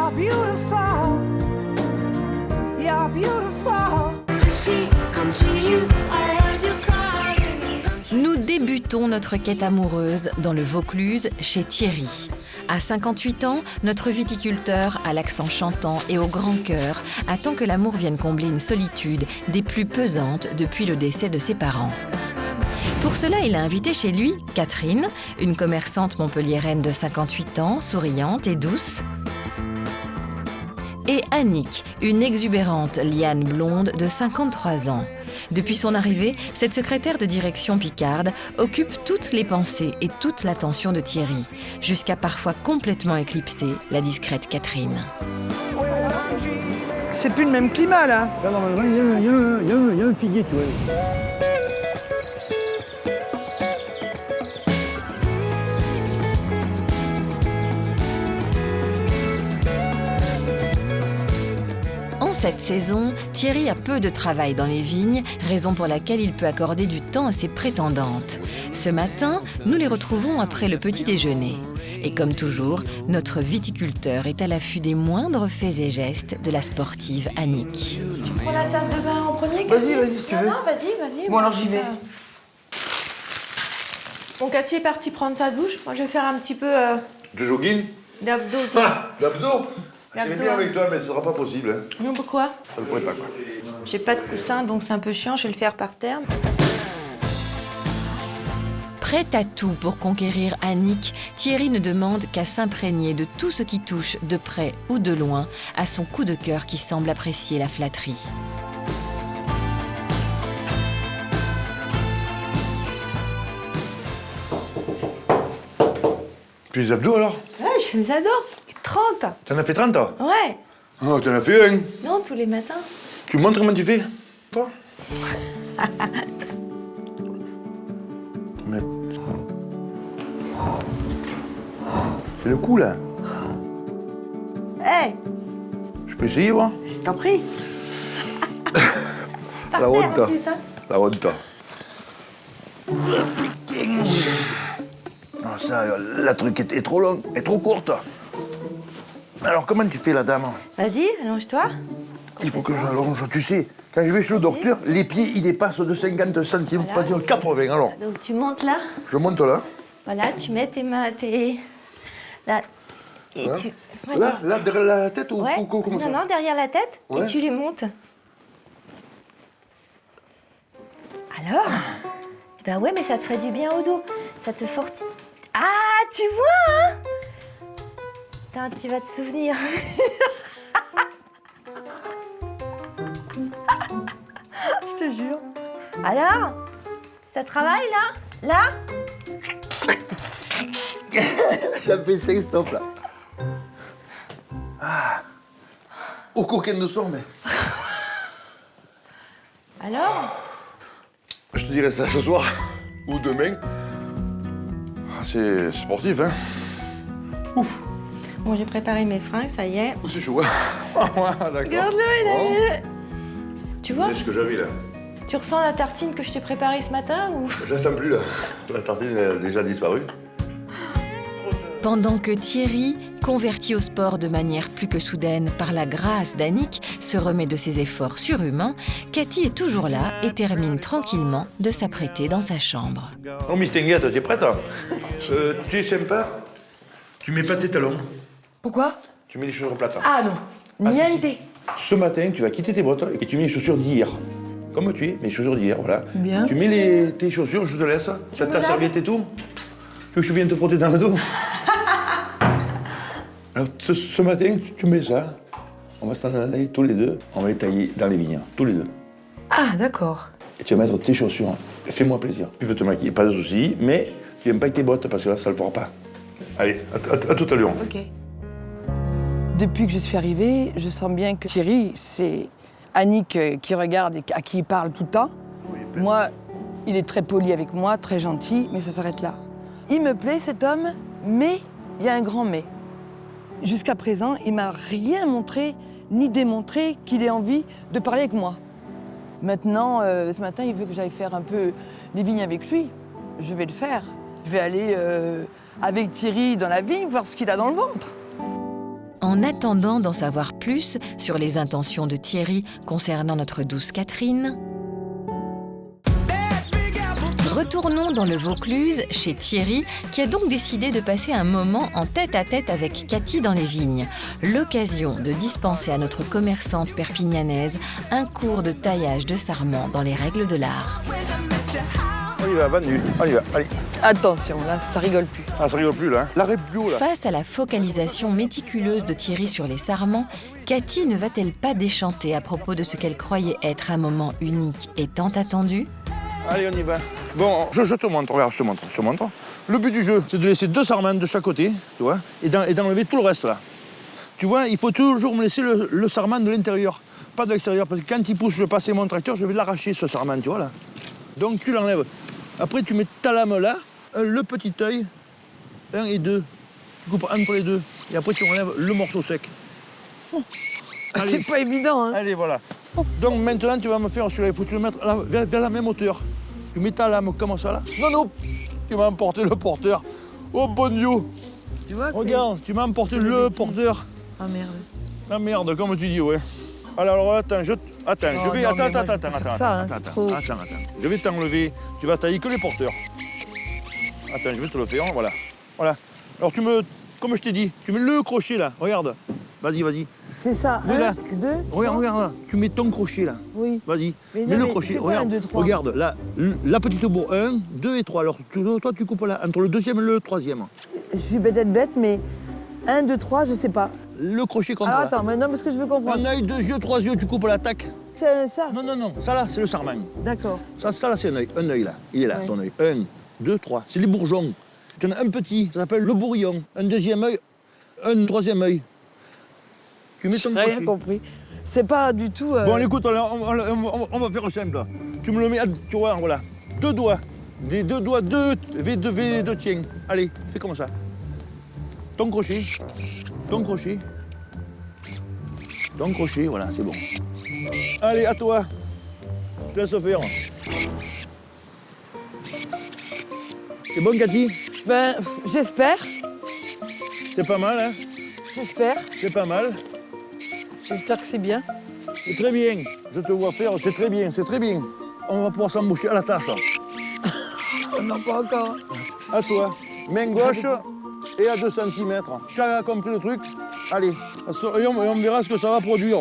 You're beautiful. You're beautiful. She comes to you. I heard you calling. Nous débutons notre quête amoureuse dans le Vaucluse chez Thierry. À 58 ans, notre viticulteur, à l'accent chantant et au grand cœur, attend que l'amour vienne combler une solitude des plus pesantes depuis le décès de ses parents. Pour cela, il a invité chez lui Catherine, une commerçante montpelliéraine de 58 ans, souriante et douce, et Annick, une exubérante liane blonde de 53 ans. Depuis son arrivée, cette secrétaire de direction picarde occupe toutes les pensées et toute l'attention de Thierry, jusqu'à parfois complètement éclipser la discrète Catherine. C'est plus le même climat, là. Il y a un figuier, tu vois. En cette saison, Thierry a peu de travail dans les vignes, raison pour laquelle il peut accorder du temps à ses prétendantes. Ce matin, nous les retrouvons après le petit déjeuner. Et comme toujours, notre viticulteur est à l'affût des moindres faits et gestes de la sportive Annick. Tu prends la salle de bain en premier, Vas-y, Cathy? vas-y, si tu veux. Non, vas-y. Bon, alors j'y vais. Bon, Cathy est partie prendre sa douche. Moi, je vais faire un petit peu De jogging? d'abdos. Ah, l'abdo. C'est L'abdo, bien hein. avec toi, mais ce sera pas possible. Hein. Non, pourquoi? Ça ne pourrait pas, quoi. J'ai pas de coussin, donc c'est un peu chiant. Je vais le faire par terre. Prête à tout pour conquérir Annick, Thierry ne demande qu'à s'imprégner de tout ce qui touche, de près ou de loin, à son coup de cœur qui semble apprécier la flatterie. Tu les abdos alors? Ouais, je fais mes ados. 30. T'en as fait 30 toi? Ouais. Oh, t'en as fait un. Non, tous les matins. Tu me montres comment tu fais? Toi? Mais... C'est le coup là. Hey, Je peux essayer, voir? je t'en prie. La honte. en plus, hein. La honte. Non, ça, la truc est trop longue, est trop courte. Alors, comment tu fais, la dame? Vas-y, allonge-toi. Il faut que j'allonge, tu sais. Quand je vais chez le docteur, les pieds, ils dépassent de 50 cm, pas dire 80, alors. Donc tu montes là. Je monte là. Voilà, tu mets tes mains, là. Et Hein tu... voilà. Là, derrière la tête ou Ouais. comment ça? Non, derrière la tête. Ouais. Et tu les montes. Alors Ben ouais, mais ça te ferait du bien au dos. Ça te fortifie. Ah, tu vois, hein? Putain, tu vas te souvenir. Je te jure. Alors? Ça travaille, là? Là? Ça fait 5 stops, là. Ah. Au coquin de sort, mais... Alors? Je te dirai ça ce soir ou demain. Ah, c'est sportif, hein. Ouf. Bon, j'ai préparé mes fringues, ça y est. Oh, c'est chaud, hein. Ah, d'accord. Regarde-le, il a Bon. mis... Tu vois? C'est ce que j'avais, là. Tu ressens la tartine que je t'ai préparée ce matin ou... Je la sens plus, là. La tartine a déjà disparu. Pendant que Thierry, converti au sport de manière plus que soudaine par la grâce d'Annick, se remet de ses efforts surhumains, Cathy est toujours là et termine tranquillement de s'apprêter dans sa chambre. Oh, Miss Tinguette, t'es prête? Tu es sympa? Tu mets pas tes talons. Pourquoi? Tu mets les chaussures plates. Ah non, Ah, si, niente. si. Ce matin, tu vas quitter tes bottes et tu mets les chaussures d'hier. Comme tu es, mes chaussures d'hier, voilà. Bien. Tu mets tes chaussures, je te laisse. T'as ta serviette et tout. Tu veux que je vienne te frotter dans le dos? Alors, ce matin, tu mets ça. On va s'en aller tous les deux. On va les tailler dans les vignes, tous les deux. Ah, d'accord. Et tu vas mettre tes chaussures. Fais-moi plaisir. Tu peux te maquiller, pas de souci, mais tu viens pas avec tes bottes parce que là, ça le fera pas. Allez, à tout à l'heure. Ok. Depuis que je suis arrivée, je sens bien que Thierry, c'est Annick qui regarde et à qui il parle tout le temps. Moi, il est très poli avec moi, très gentil, mais ça s'arrête là. Il me plaît, cet homme, mais il y a un grand mais. Jusqu'à présent, il m'a rien montré, ni démontré qu'il ait envie de parler avec moi. Maintenant, ce matin, il veut que j'aille faire un peu les vignes avec lui. Je vais le faire. Je vais aller avec Thierry dans la vigne, voir ce qu'il a dans le ventre. En attendant d'en savoir plus sur les intentions de Thierry concernant notre douce Catherine, retournons dans le Vaucluse chez Thierry qui a donc décidé de passer un moment en tête-à-tête avec Cathy dans les vignes. L'occasion de dispenser à notre commerçante perpignanaise un cours de taillage de sarment dans les règles de l'art. On y va, vendu. On y va, allez. Attention, là, ça rigole plus. Ah, ça rigole plus là. L'arrêt bio là. Face à la focalisation méticuleuse de Thierry sur les sarments, Cathy ne va-t-elle pas déchanter à propos de ce qu'elle croyait être un moment unique et tant attendu ? Allez, on y va. Bon, je te montre, regarde, je te montre. Le but du jeu, c'est de laisser 2 sarments de chaque côté, tu vois, et d'enlever tout le reste là. Tu vois, il faut toujours me laisser le sarment de l'intérieur, pas de l'extérieur, parce que quand il pousse, je vais passer mon tracteur, je vais l'arracher ce sarment, tu vois là. Donc tu l'enlèves. Après, tu mets ta lame là, le petit œil, 1 et 2. Tu coupes entre les deux, et après tu enlèves le morceau sec. Allez. C'est pas évident, hein. Allez, voilà. Donc maintenant, tu vas me faire celui-là. Il faut que tu le mettes vers la même hauteur. Tu mets ta lame comme ça là. Non, non, tu m'as emporté le porteur. Oh bon Dieu. Tu vois, Regarde, tu m'as emporté le porteur. Ah merde. La merde, comme tu dis, ouais. Alors attends, je vais. non, mais moi, je peux pas faire ça, hein, c'est trop. Attends. Je vais t'enlever. Tu vas tailler que les porteurs. Attends, je vais te le faire, voilà. Voilà. Alors comme je t'ai dit, tu mets le crochet là. Regarde. Vas-y. C'est ça, Oui, là. 1, 2, Regarde là. Tu mets ton crochet là. oui. Vas-y. Mais Mets non, le mais crochet. c'est quoi, Regarde. 1, 2, 3? Regarde, là, la petite bourre. 1, 2 et 3. Alors, toi, tu coupes là, entre le deuxième et le troisième. Je suis peut-être bête, mais 1, 2, 3, je sais pas. Le crochet comme Alors ça. attends, mais non, parce que je veux comprendre. Un œil, 2 yeux, 3 yeux, tu coupes la tac. C'est ça? Non. Ça là, c'est le sarment. D'accord. Ça là, c'est un œil. Un œil là. Il est là, Ouais. ton œil. 1, 2, 3. C'est les bourgeons. Tu en as un petit, ça s'appelle le bourillon. Un deuxième œil, un troisième œil. Tu mets ton J'ai rien crochet. compris. C'est pas du tout. Bon, écoute, on va faire simple. Là. Tu me le mets, tu vois, voilà. 2 doigts. Des 2 doigts, 2 V2 tiens. Allez, fais comme ça. Ton crochet. Ton crochet. Ton crochet, voilà, c'est bon. Allez, à toi. Je te laisse faire. C'est bon, Cathy? Ben, j'espère. C'est pas mal, hein? J'espère. C'est pas mal. J'espère que c'est bien. C'est très bien. Je te vois faire, c'est très bien, c'est très bien. On va pouvoir s'emboucher à la tâche. Non, pas encore. À toi. Main gauche et à 2 cm. Tu as compris le truc? Allez, et on verra ce que ça va produire.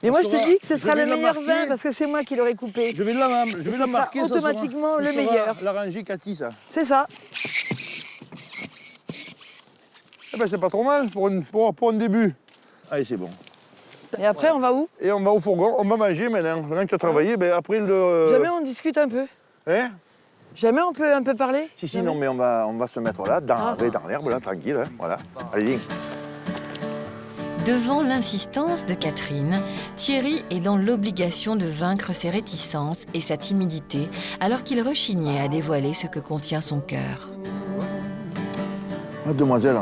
Mais moi, je te dis que ce je sera vais le la meilleur marquer. vin parce que c'est moi qui l'aurai coupé. Je vais la marquer. sera automatiquement le meilleur. La ranger Cathy, ça. C'est ça. Eh ben, c'est pas trop mal pour un début. Allez, c'est bon. Et après, on va où? Et on va au fourgon, on va manger maintenant. Maintenant que tu as travaillé, ben après le... Jamais on discute un peu. Hein? Jamais on peut un peu parler? Si, Jamais. non, mais on va se mettre là, dans l'herbe, là, tranquille. Hein, voilà. Allez, viens. Devant l'insistance de Catherine, Thierry est dans l'obligation de vaincre ses réticences et sa timidité alors qu'il rechignait à dévoiler ce que contient son cœur. Mademoiselle.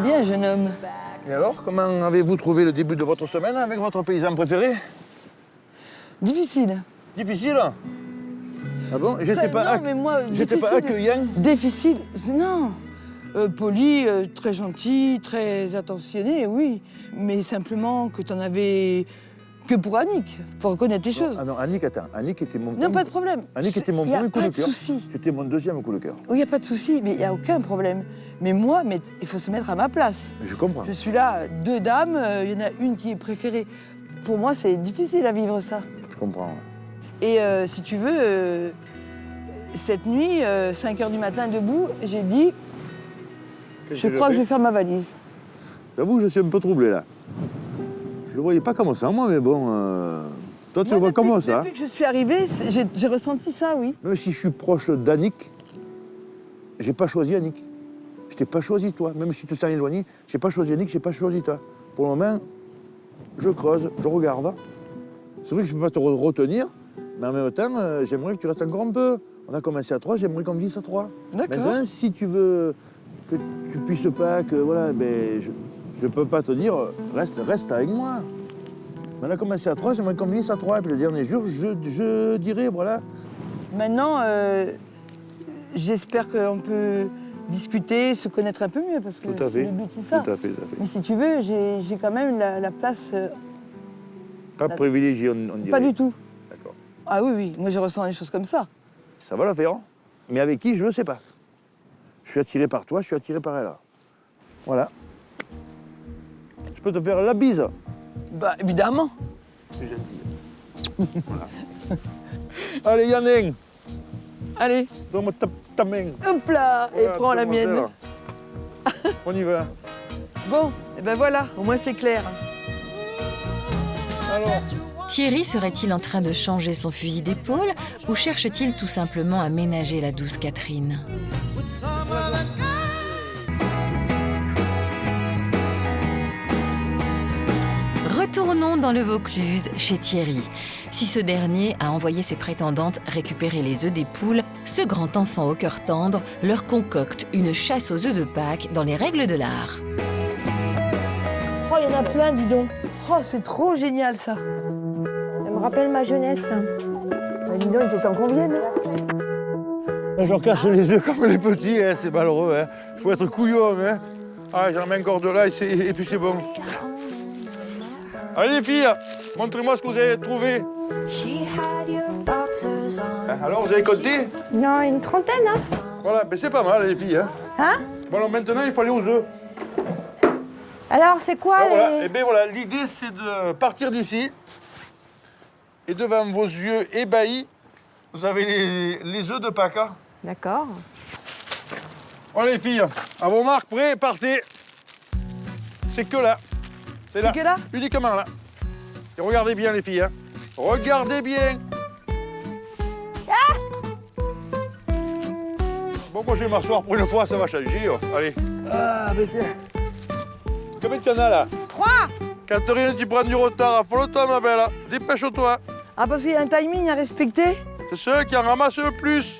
Bien, jeune homme. Et alors, comment avez-vous trouvé le début de votre semaine avec votre paysan préféré? Difficile. Difficile? Ah bon? J'étais pas, non, mais moi, j'étais pas difficile. accueillant? Difficile, non. Poli, très gentil, très attentionné, oui. Mais simplement que t'en avais que pour Annick. Faut reconnaître les choses. Ah non, Annick, attends. Annick était mon Non, pas de problème. Annick était mon Il y a premier coup pas de de cœur. souci. C'était mon deuxième coup de cœur. Oui, il n'y a pas de souci, mais il n'y a aucun problème. Mais moi, il faut se mettre à ma place. Je comprends. Je suis là, 2 dames, il y en a une qui est préférée. Pour moi, c'est difficile à vivre ça. Je comprends. Et si tu veux, cette nuit, 5 h du matin debout, j'ai dit, je crois que je vais faire ma valise. J'avoue, je suis un peu troublé là. Je le voyais pas comme ça, moi, mais bon. Toi, tu le vois comme ça. Depuis que je suis arrivée, j'ai ressenti ça, oui. Même si je suis proche d'Annick, j'ai pas choisi Annick. Je t'ai pas choisi toi. Même si tu te sens éloigné, j'ai pas choisi Annick, j'ai pas choisi toi. Pour le moment, je creuse, je regarde. C'est vrai que je peux pas te retenir, mais en même temps, j'aimerais que tu restes encore un peu. On a commencé à 3, j'aimerais qu'on vive à 3. D'accord. Maintenant, si tu veux que tu puisses pas, que voilà, ben, je peux pas te dire, reste avec moi. On a commencé à 3, j'aimerais qu'on vive à 3. Et puis le dernier jour, je dirais, voilà. Maintenant, j'espère qu'on peut discuter, se connaître un peu mieux, parce que Tout à fait. le but, c'est ça. Tout à fait, tout à fait. Mais si tu veux, j'ai quand même la place... Pas privilégié, on dirait. pas du tout. D'accord. Ah oui, oui, moi je ressens les choses comme ça. Ça va la faire, hein. Mais avec qui, je ne sais pas. Je suis attiré par toi, je suis attiré par elle. Voilà. Je peux te faire la bise. Bah, évidemment. C'est gentil. Voilà. Allez, Yannick, Allez, donne-moi ta main. hop là, et Voilà, prends la demoiselle. mienne. On y va. Bon, et ben voilà, au moins c'est clair. Alors, Thierry serait-il en train de changer son fusil d'épaule ou cherche-t-il tout simplement à ménager la douce Catherine? Retournons dans le Vaucluse, chez Thierry. Si ce dernier a envoyé ses prétendantes récupérer les œufs des poules, ce grand enfant au cœur tendre leur concocte une chasse aux œufs de Pâques dans les règles de l'art. Oh, il y en a plein, dis donc. Oh, c'est trop génial ça. Ça me rappelle ma jeunesse. Bah, dis donc, il était temps qu'on vienne. hein. j'en casse les œufs comme les petits, hein, c'est malheureux. Hein. Faut être couillon. Hein. Ah, j'en mets encore de là et puis c'est bon. Allez les filles, montrez-moi ce que vous avez trouvé. She had your boxers on. Hein, alors, vous avez compté? Non, une trentaine, hein. Voilà, ben c'est pas mal les filles. Hein. Hein? Bon, alors maintenant, il faut aller aux œufs. Alors, c'est quoi Alors, voilà. les... Et bien voilà, l'idée c'est de partir d'ici. Et devant vos yeux ébahis, vous avez les œufs de Pâques. Hein. D'accord. Bon les filles, à vos marques, prêts, partez. C'est que là. C'est là. que là? Uniquement là. Et regardez bien les filles. Hein. Regardez bien. Bon, moi je vais m'asseoir pour une fois, ça va changer. Oh. Allez. Ah, mais tiens. Combien tu en as là? 3. Catherine, tu prends du retard. Affole-toi, ma belle. Dépêche-toi. Ah, parce qu'il y a un timing à respecter. C'est celle qui en ramasse le plus.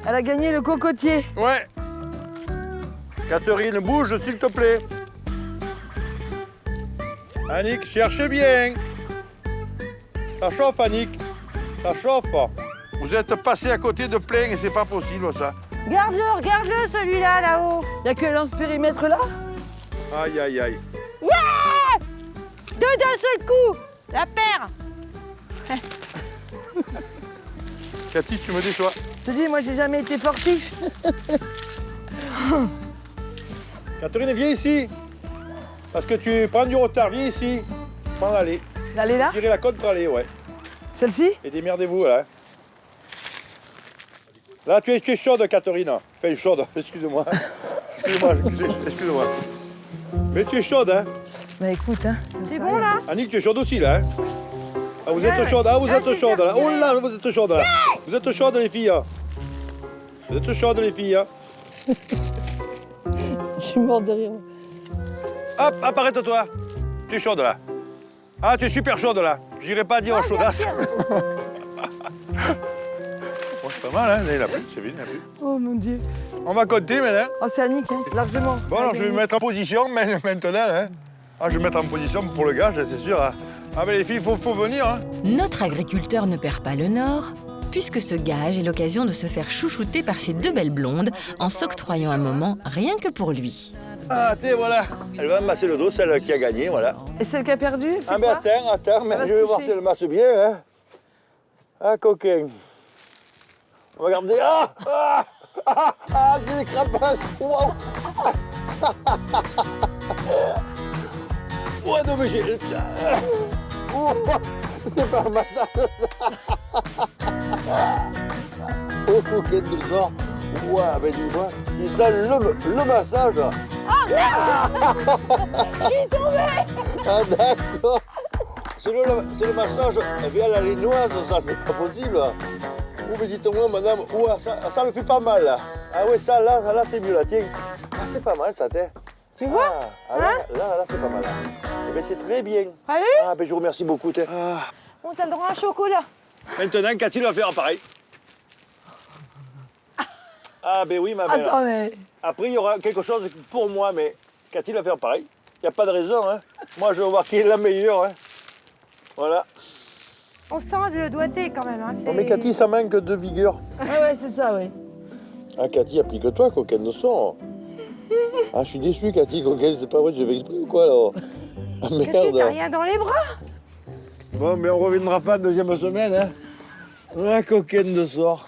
Elle a gagné le cocotier. Ouais. Catherine, bouge, s'il te plaît. Annick, cherche bien. Ça chauffe, Annick. Ça chauffe. Vous êtes passé à côté de plein et c'est pas possible, ça. Regarde-le, celui-là, là-haut. Il n'y a que dans ce périmètre là. Aïe, aïe, aïe. Deux d'un seul coup. La paire. Cathy, tu me déçois. Je te dis, moi j'ai jamais été sportif. Catherine, viens ici. Parce que tu prends du retard. Viens ici. Prends l'allée. Allez là. Tirez la contre-allée, ouais. Celle-ci. Et démerdez-vous, là. Là, tu es chaude, Catherine. Enfin, chaude, excuse-moi. Excuse-moi. Mais tu es chaude, hein. Bah écoute, hein. C'est bon, là? Annick, tu es chaude aussi, là. Hein. Ah, vous êtes chaude, vous êtes chaude, là. Oh là, vous êtes chaude, là. Vous êtes chaude, les filles. Vous êtes chaude, les filles. Je suis morte de rire. Hop, arrête-toi. Tu es chaude, là. Ah, tu es super chaude, là. J'irai pas dire chaudasse. Bon, c'est pas mal, hein. Là, il a plu, c'est bien, il a plu. Oh mon Dieu. On va compter, maintenant. Oh, c'est Annick, hein, largement. Bon, alors, je vais me mettre en position maintenant, hein. Ah, je vais me mettre en position pour le gage, c'est sûr. Hein. Ah, mais les filles, il faut venir, hein. Notre agriculteur ne perd pas le nord, puisque ce gage est l'occasion de se faire chouchouter par ces deux belles blondes en s'octroyant un moment rien que pour lui. Ah, t'es, voilà. Elle va me masser le dos, celle qui a gagné, voilà. Et celle qui a perdu, elle fait Ah, mais quoi? attends, mais va je se vais voir coucher. si elle masse bien, hein. Ah, coquin. Regardez. C'est des crapauds. Wow. Ouais, non, mais j'ai... Oh, c'est pas un massage. Oh, coquette du corps. Ouais, mais dis-moi, c'est ça le massage. Il est tombé. Ah, d'accord. C'est le massage via la linoise, ça, c'est pas possible. Oh, mais dites-moi, madame, ça me fait pas mal, là. Ah ouais, ça, là, c'est mieux, là, tiens. Ah, c'est pas mal, ça, t'es. Tu vois? Là, c'est pas mal. Là. Eh bien, c'est très bien. Allez. Ah, ben, je vous remercie beaucoup, t'es. Ah. Bon, t'as le droit à un chocolat. Maintenant, Cathy va faire pareil. Ah, ben oui, ma belle. Attends, mais. Après, il y aura quelque chose pour moi, mais Cathy va faire pareil. Il n'y a pas de raison, hein. Moi, je vais voir qui est la meilleure, hein. Voilà. On sent le doigté quand même. Hein. Non, mais Cathy, ça manque de vigueur. Ouais, c'est ça, ouais. Ah, Cathy, applique-toi, coquine de son. Ah, je suis déçu, Cathy, coquine, c'est pas vrai, je vais exprès ou quoi, alors? Ah, merde. T'as rien dans les bras. Bon, mais on reviendra pas la deuxième semaine, hein. La coquine de sort.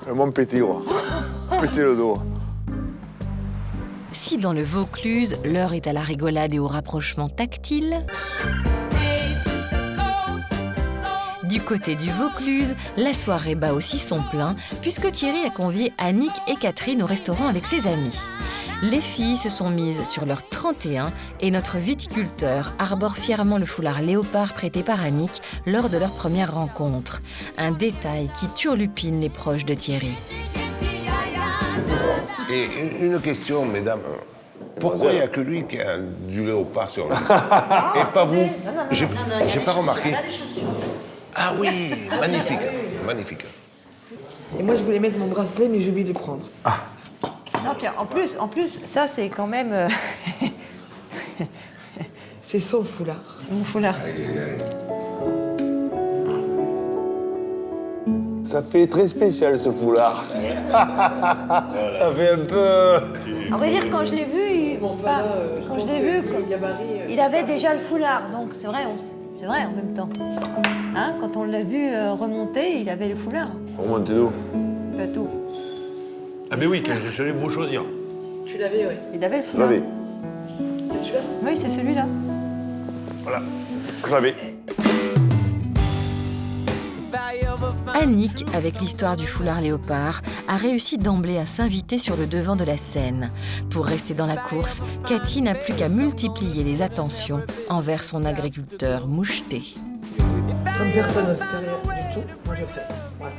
Elles m'ont pété, quoi. Pété le dos. Si dans le Vaucluse, l'heure est à la rigolade et au rapprochement tactile, du côté du Vaucluse, la soirée bat aussi son plein, puisque Thierry a convié Annick et Catherine au restaurant avec ses amis. Les filles se sont mises sur leur 31 et notre viticulteur arbore fièrement le foulard léopard prêté par Annick lors de leur première rencontre. Un détail qui turlupine les proches de Thierry. Et une question, mesdames. Pourquoi il n'y a que lui qui a du léopard sur lui? Et pas vous? J'ai pas remarqué. Ah oui, magnifique, magnifique. Et moi, je voulais mettre mon bracelet, mais j'ai oublié de le prendre. Non, puis en plus, ça c'est quand même C'est son foulard. mon foulard. Ça fait très spécial, ce foulard. Ça fait un peu... À vrai dire, quand je l'ai vu, il avait déjà le foulard, donc c'est vrai en même temps. Hein, quand on l'a vu remonter, il avait le foulard. Remontez d'où? Pas tout. Ah mais oui, quand je suis allé vous choisir. Tu l'avais, oui. Il avait le foulard. J'avais. C'est celui-là? Oui, c'est celui-là. Voilà. J'avais. Annick, avec l'histoire du foulard léopard, a réussi d'emblée à s'inviter sur le devant de la scène. Pour rester dans la course, Cathy n'a plus qu'à multiplier les attentions envers son agriculteur moucheté. Comme personne au supérieur du tout, moi je fais. Voilà.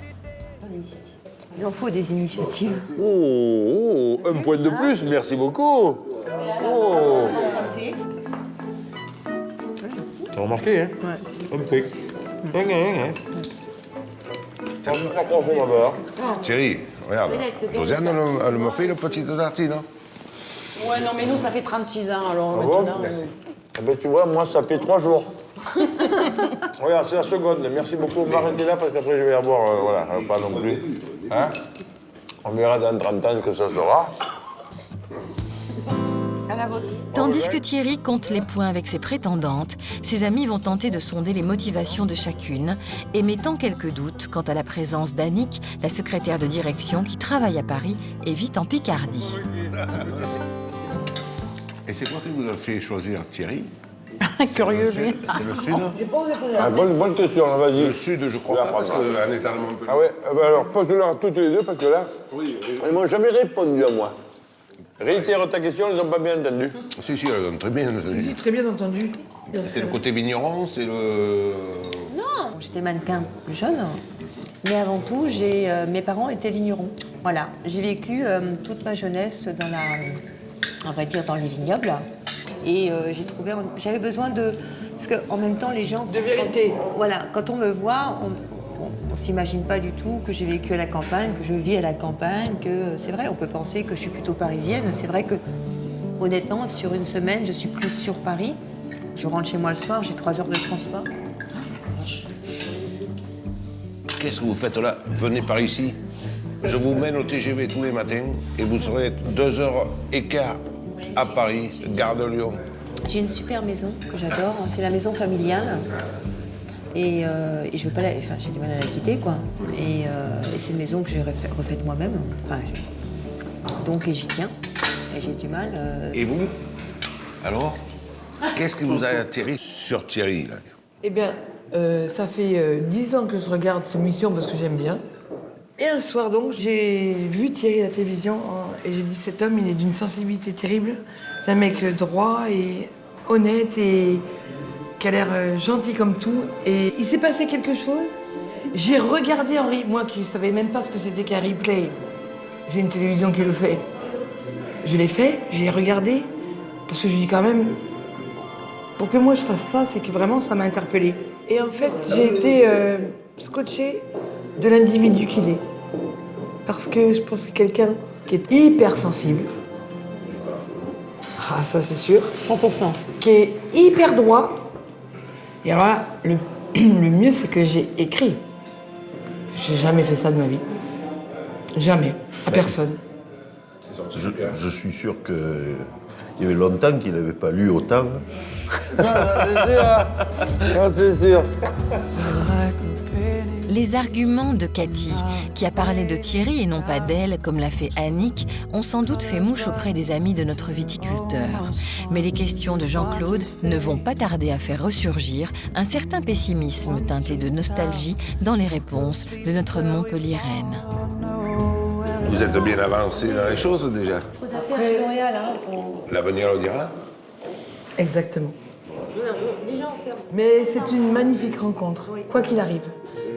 Il en faut des initiatives. Oh, un point de plus, merci beaucoup. Oh. T'as remarqué, hein? Ouais. Un peu. Thierry, regarde. Josiane, elle m'a fait le petit tartine. Hein? Ouais, non, mais nous, ça fait 36 ans, alors bon maintenant... Merci. Eh ben, tu vois, moi, ça fait 3 jours. Regarde, c'est la seconde. Merci beaucoup. M'arrêtez là parce qu'après, je vais avoir... voilà, pas non plus. Hein? On verra dans 30 ans ce que ça sera. Tandis que Thierry compte les points avec ses prétendantes, ses amis vont tenter de sonder les motivations de chacune, émettant quelques doutes quant à la présence d'Annick, la secrétaire de direction qui travaille à Paris et vit en Picardie. Et c'est quoi qui vous a fait choisir Thierry? Curieux, lui. C'est le sud? Ah, bonne question, là, vas-y. Le sud, je crois pas, parce qu'en étant à Montpellier. Ah ouais, alors pose-leur toutes les deux parce que là, elles m'ont jamais répondu à moi. Réitère ta question, ils n'ont pas bien entendu. Si, elles ont très bien. Si, très bien entendu. Bien C'est sûr. le côté vigneron, c'est le... Non, j'étais mannequin plus jeune, mais avant tout, mes parents étaient vignerons. Voilà, j'ai vécu toute ma jeunesse dans on va dire dans les vignobles, et j'avais besoin de, parce qu'en même temps, les gens... De vérité. Quand on me voit, on s'imagine pas du tout que j'ai vécu à la campagne, que je vis à la campagne, que c'est vrai, on peut penser que je suis plutôt parisienne. C'est vrai que, honnêtement, sur une semaine, je suis plus sur Paris. Je rentre chez moi le soir, j'ai 3 heures de transport. Qu'est-ce que vous faites là? Venez par ici. Je vous mène au TGV tous les matins et vous serez 2h15 à Paris, gare de Lyon. J'ai une super maison que j'adore, c'est la maison familiale. Et je veux pas j'ai du mal à la quitter, quoi. Et c'est une maison que j'ai refaite moi-même. Enfin, donc j'y tiens. Et j'ai du mal. Et vous? Alors? Qu'est-ce qui vous a atterri sur Thierry, là? Eh bien, ça fait 10 ans que je regarde cette émission parce que j'aime bien. Et un soir, donc, j'ai vu Thierry à la télévision et j'ai dit, cet homme, il est d'une sensibilité terrible. C'est un mec droit et honnête et qui a l'air gentil comme tout. Et il s'est passé quelque chose. J'ai regardé en replay, moi qui ne savais même pas ce que c'était qu'un replay. J'ai une télévision qui le fait. Je l'ai fait, j'ai regardé, parce que je dis quand même, pour que moi je fasse ça, c'est que vraiment ça m'a interpellée. Et en fait, j'ai été scotchée de l'individu qu'il est. Parce que je pense que c'est quelqu'un qui est hyper sensible. Ah, ça c'est sûr. 100%. Qui est hyper droit. Et alors là, le mieux, c'est que j'ai écrit. J'ai jamais fait ça de ma vie. Jamais. À personne. Je suis sûr qu'il y avait longtemps qu'il n'avait pas lu autant. C'est sûr. Les arguments de Cathy, qui a parlé de Thierry et non pas d'elle, comme l'a fait Annick, ont sans doute fait mouche auprès des amis de notre viticulteur. Mais les questions de Jean-Claude ne vont pas tarder à faire ressurgir un certain pessimisme teinté de nostalgie dans les réponses de notre Montpelliéraine. Vous êtes bien avancé dans les choses déjà. L'avenir le dira. Exactement. Mais c'est une magnifique rencontre, quoi qu'il arrive.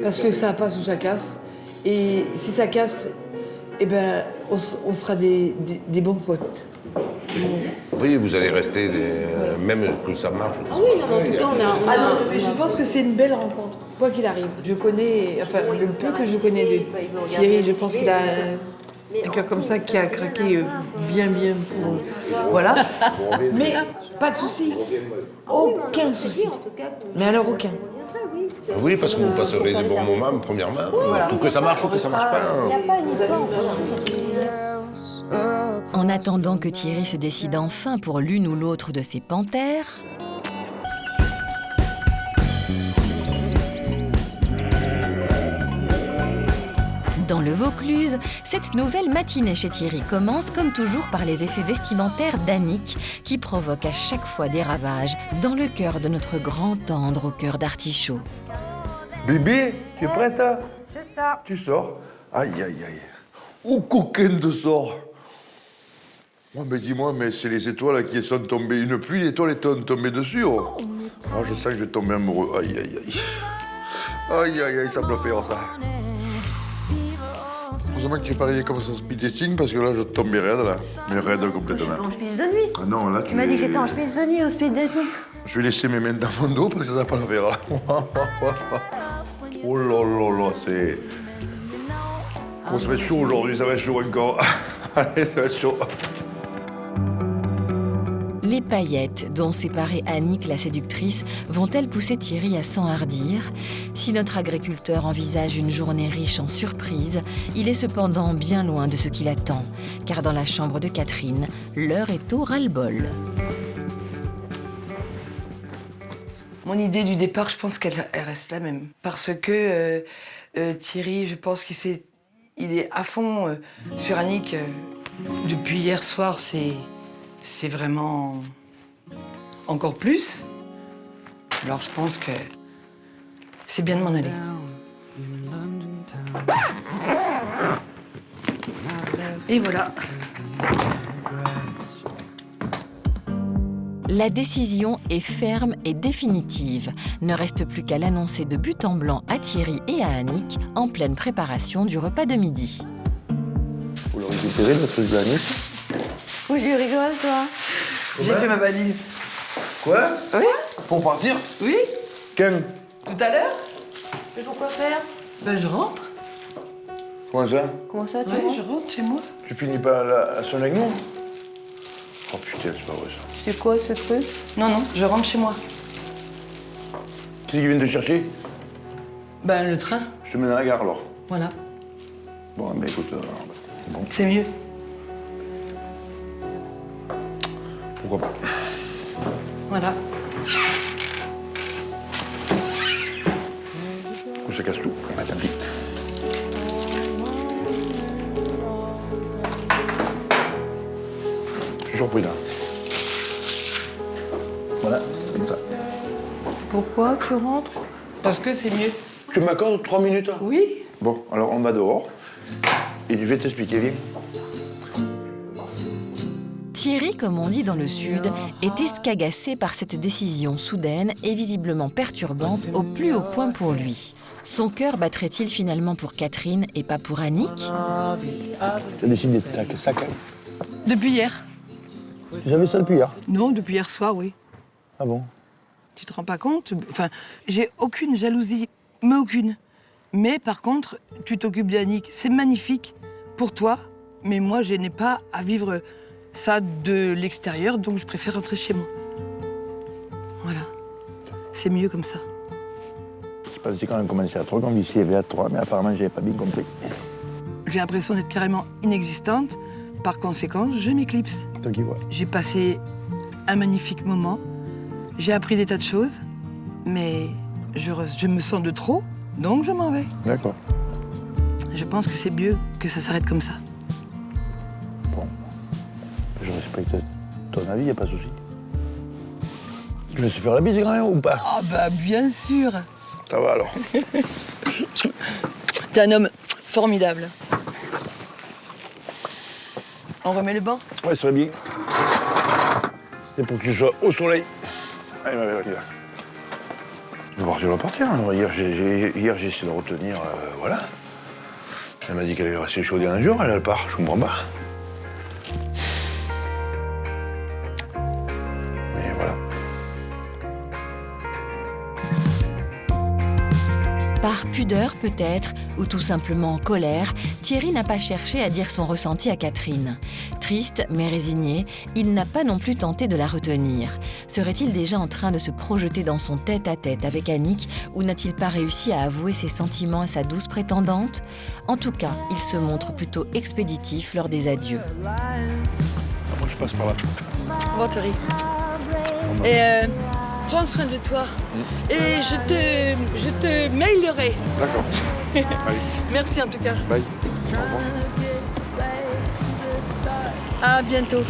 Parce que ça passe ou ça casse. Et si ça casse, eh ben, on sera des bons potes. Oui, vous allez rester, même que ça marche. Ah oui, non, mais en tout cas, on a... Mais je pense que c'est une belle rencontre, quoi qu'il arrive. Je connais, enfin, le peu que je connais de Thierry, je pense qu'il a un cœur comme ça qui a craqué bien pour... Voilà. Mais pas de souci. Aucun souci. Mais alors aucun. Oui, parce que vous passerez des bons moments, premièrement. Ou que ça marche ou que ça marche pas. Il n'y a pas une histoire. En attendant que Thierry se décide enfin pour l'une ou l'autre de ses panthères, dans le Vaucluse, cette nouvelle matinée chez Thierry commence comme toujours par les effets vestimentaires d'Annick qui provoquent à chaque fois des ravages dans le cœur de notre grand tendre au cœur d'artichaut. Bibi, tu es prête? C'est ça. Tu sors? Aïe, aïe, aïe. Oh, coquine de sort. Moi, mais dis-moi, mais c'est les étoiles qui sont tombées. Une pluie d'étoiles est tombée dessus. Oh. Oh, je sens que je vais tomber amoureux. Aïe, aïe, aïe. Aïe, aïe, aïe, ça me fait ça. Heureusement que tu n'es pas arrivé comme ça speed dating parce que là, je tombais raide, là. Mais raide complètement. En chemise de nuit. Ah non, là, Tu m'as dit que j'étais en chemise de nuit au speed dating. Je vais laisser mes mains dans mon dos parce que ça va pas le faire, là. Oh là là là, c'est... Bon, ça va être chaud aujourd'hui, ça va être chaud encore. Allez, ça va être chaud. Les paillettes dont s'est parée Annick la séductrice vont-elles pousser Thierry à s'enhardir? Si notre agriculteur envisage une journée riche en surprises, il est cependant bien loin de ce qu'il attend, car dans la chambre de Catherine, l'heure est au ras-le-bol. Mon idée du départ, je pense qu'elle reste la même. Parce que Thierry, je pense qu'il est à fond sur Annick. Depuis hier soir, c'est vraiment encore plus. Alors je pense que c'est bien de m'en aller. Et voilà. La décision est ferme et définitive. Ne reste plus qu'à l'annoncer de but en blanc à Thierry et à Annick en pleine préparation du repas de midi. Vous le récupérez, le truc de Annick? Oui, je rigole, toi. J'ai fait ma valise. Quoi? Oui. Pour partir? Oui. Quand? Tout à l'heure. Mais pourquoi faire? Ben je rentre. Comment ça? Comment ça, tu Ouais, rentres je rentre chez moi. Tu finis pas à son avec nous? Oh putain, c'est pas vrai ça. C'est quoi ce truc? Non, non, je rentre chez moi. Qui c'est qui vient te chercher? Ben le train, Je te mets dans la gare alors. voilà. Bon, mais écoute, bon, C'est mieux. pourquoi pas. Voilà. Ou ça casse tout. Ah, tant pis. Je suis surpris là. Voilà, comme ça. Pourquoi tu rentres? Parce que c'est mieux. Tu m'accordes 3 minutes? Oui. Bon, alors on va dehors. Et je vais t'expliquer, viens. Thierry, comme on dit dans le Sud, est escagassé par cette décision soudaine et visiblement perturbante au plus haut point pour lui. Son cœur battrait-il finalement pour Catherine et pas pour Annick? Tu as décidé de ça quand? Depuis hier. J'avais ça depuis hier. Non, depuis hier soir, oui. Ah bon? Tu te rends pas compte? Enfin, j'ai aucune jalousie, mais aucune. Mais par contre, tu t'occupes d'Annick, c'est magnifique pour toi, mais moi, je n'ai pas à vivre ça de l'extérieur, donc je préfère rentrer chez moi. Voilà. C'est mieux comme ça. Je pensais qu'on a commencé à trop convicier vers 3, mais apparemment, j'avais pas bien compris. J'ai l'impression d'être carrément inexistante, Par conséquent, je m'éclipse. Toi qui vois. J'ai passé un magnifique moment. J'ai appris des tas de choses, mais je me sens de trop, donc je m'en vais. D'accord. Je pense que c'est mieux que ça s'arrête comme ça. Bon. Je respecte ton avis, y a pas de souci. Tu veux se faire la bise quand même ou pas? Ah bah bien sûr. Ça va alors. T'es un homme formidable. On remet le banc? Ouais, ça va bien. C'est pour que tu sois au soleil. Allez, va, va. Tu vas partir. Hein. Hier, j'ai essayé de retenir, voilà. Elle m'a dit qu'elle allait rester chaude un jour, elle part, je comprends pas. Mais voilà. Par pudeur peut-être, ou tout simplement colère, Thierry n'a pas cherché à dire son ressenti à Catherine. Triste mais résigné, il n'a pas non plus tenté de la retenir. Serait-il déjà en train de se projeter dans son tête-à-tête avec Annick, ou n'a-t-il pas réussi à avouer ses sentiments à sa douce prétendante? En tout cas, il se montre plutôt expéditif lors des adieux. Moi, je passe par là. Bon, Thierry. Et prends soin de toi. Et je te mailerai. D'accord. Allez, Merci en tout cas. bye. Au revoir. À bientôt.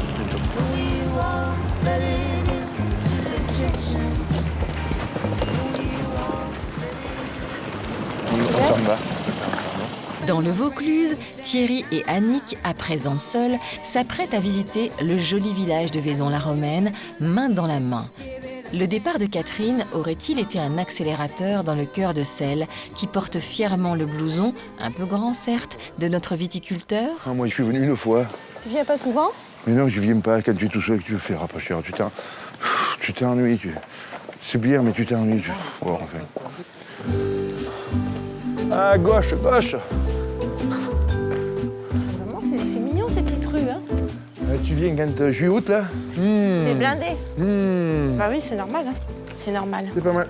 On s'en va. Dans le Vaucluse, Thierry et Annick, à présent seuls, s'apprêtent à visiter le joli village de Vaison-la-Romaine, main dans la main. Le départ de Catherine aurait-il été un accélérateur dans le cœur de celle qui porte fièrement le blouson, un peu grand certes, de notre viticulteur? Ah, moi, je suis venu une fois. Tu viens pas souvent? Mais non, je viens pas. Quand tu es tout seul, tu veux faire pas cher. Tu t'ennuies. C'est bien, mais tu t'ennuies. Bon, enfin. À gauche, gauche. Vraiment, c'est mignon ces petites rues, hein? Tu viens quand juillet août là? C'est blindé. Bah oui, c'est normal, hein. C'est normal. C'est pas mal.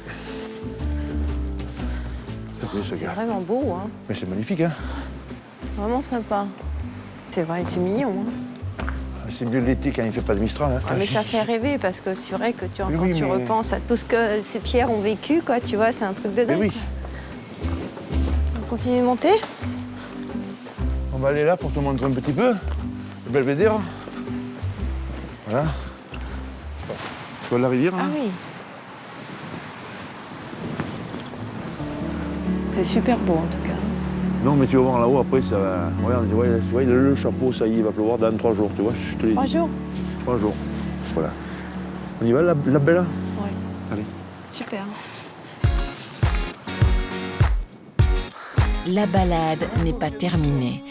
C'est vraiment beau, hein. Mais c'est magnifique, hein? Vraiment sympa. C'est vrai, c'est mignon, hein. C'est mieux l'été quand il fait pas de Mistral. Hein. Ah, mais ça fait rêver parce que c'est vrai que quand Oui, tu mais- repenses à tout ce que ces pierres ont vécu, quoi, tu vois, c'est un truc de Mais dingue. oui. On continue de monter? On va aller là pour te montrer un petit peu. Le belvédère. Voilà. Tu vois la rivière, Ah hein? oui. C'est super beau en tout cas. Non, mais tu vas voir là-haut, après, ça va... Regarde, tu vois, le chapeau, ça y est, il va pleuvoir dans 3 jours, tu vois, je te l'ai dit. 3 jours? 3 jours. Voilà. On y va, la belle? Oui. Allez. Super. La balade n'est pas terminée.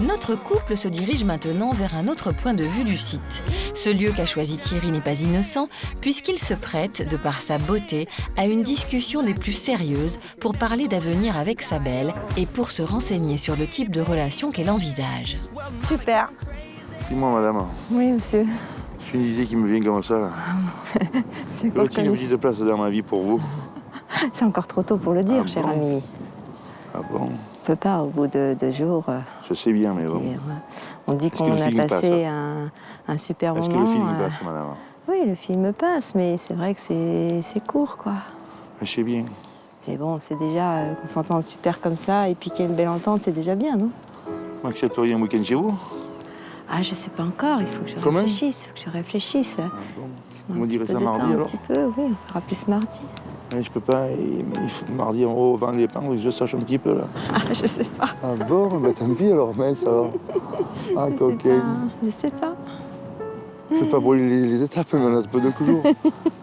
Notre couple se dirige maintenant vers un autre point de vue du site. Ce lieu qu'a choisi Thierry n'est pas innocent, puisqu'il se prête, de par sa beauté, à une discussion des plus sérieuses pour parler d'avenir avec sa belle et pour se renseigner sur le type de relation qu'elle envisage. Super. Dis-moi, madame, Oui, monsieur. c'est une idée qui me vient comme ça, là. C'est Y aurait-il une petite place dans ma vie pour vous? C'est encore trop tôt pour le dire, Ah cher bon ami. Ah bon? On peut pas, au bout de 2 jours. Je sais bien, mais bon. Dire, on dit que qu'on le a feeling passé passe, un super Est-ce moment. que le film passe, madame? Oui, le film passe, mais c'est vrai que c'est court, quoi. Je sais bien. C'est bon, c'est déjà qu'on s'entende super comme ça et puis qu'il y a une belle entente, c'est déjà bien, non? Vous accepteriez un week-end chez vous? Ah, je sais pas encore, il faut que je Quand même réfléchisse. Faut que je réfléchisse. Bon. Laisse-moi Vous un me direz petit peu ça de mardi, temps, alors? un petit peu, oui, on fera plus mardi. Mais je peux pas, il faut que mardi, on vend les pains, que je sache un petit peu, là. Ah, je sais pas. Ah bon? Bah tant pis, alors, mince, alors. Ah, Je sais coquine. pas. Je sais pas. Je vais pas brûler les étapes, mais on a peu de jours.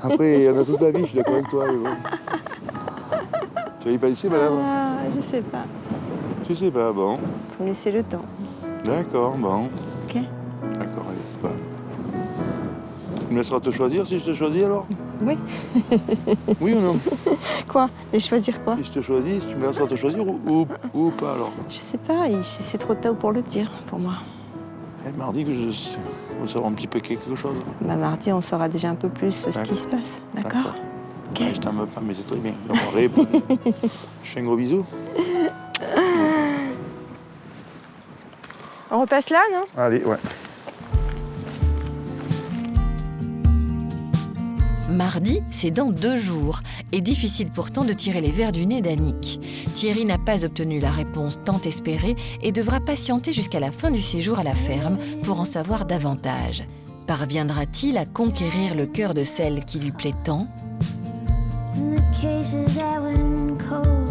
Après, on a toute la vie, je suis d'accord avec toi, mais bon. Tu vas y pas ici, madame? Ah, je sais pas. Tu sais pas, bon. Faut laisser le temps. D'accord, bon. Ok. D'accord, allez, c'est pas. Tu me laisseras te choisir si je te choisis, alors? Oui. Oui ou non? Quoi? Et choisir quoi? Si je te choisis, tu me laisseras te choisir ou pas, alors? Je sais pas, c'est trop tôt pour le dire, pour moi. Eh, mardi, on saura un petit peu quelque chose. Bah, mardi, on saura déjà un peu plus ce qui D'accord. se passe, d'accord? Ok. Ouais, je t'en veux pas, mais c'est très bien. Donc, je fais un gros bisou. On repasse là, non? Allez, ouais. Mardi, c'est dans 2 jours, et difficile pourtant de tirer les vers du nez d'Annick. Thierry n'a pas obtenu la réponse tant espérée et devra patienter jusqu'à la fin du séjour à la ferme pour en savoir davantage. Parviendra-t-il à conquérir le cœur de celle qui lui plaît tant? And the cases that went cold.